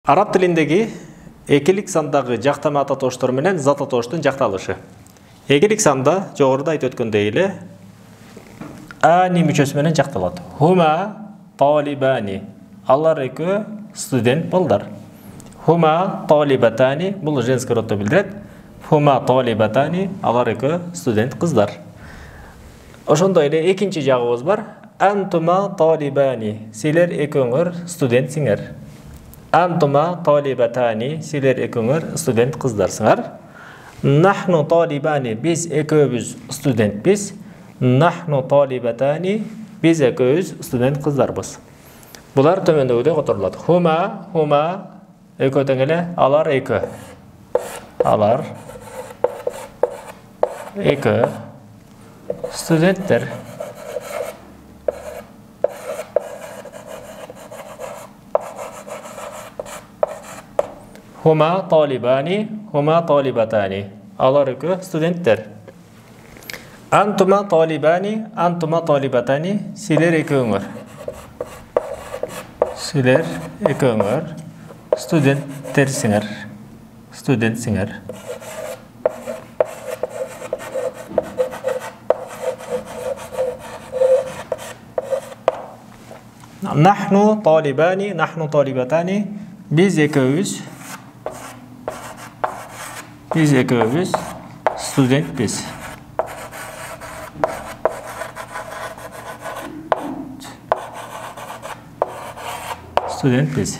Араб тилиндеги экилик сандагы жактама ататоштор менен зат атоштун жакталышы. Экилик санда жогоруда айтып өткөндөй эле ани мүчөсү менен жакталат. Хума талибани. Алар экөө студент балдар. Хума талибатани. Бул женский родду билдирет. Хума талибатани. Алар экөө студент кыздар. Ошондой эле экинчи жагыбыз бар. Антума талибани. Силер экөөңөр студентсиңер. Антума талибатани. Силер экөөңөр студент кыздарсыңар. Нахну талибани. Биз экөөбүз студентпиз. Нахну талибатани. Биз экөөбүз студент кыздарбыз. Булар төмөндөгүдөй которулат. Хума экөө тең эле алар экөө. Алар экөө студенттер. Хума талибани, хума талибатани. Алар экөө студенттер. Антума талибани, антума талибатани. Силер экөөңөр. Силер экөөңөр студенттерсиңер. Студентсиңер. Нахну талибани, нахну талибатани. Биз экөөбүз студентпиз. Студентпиз.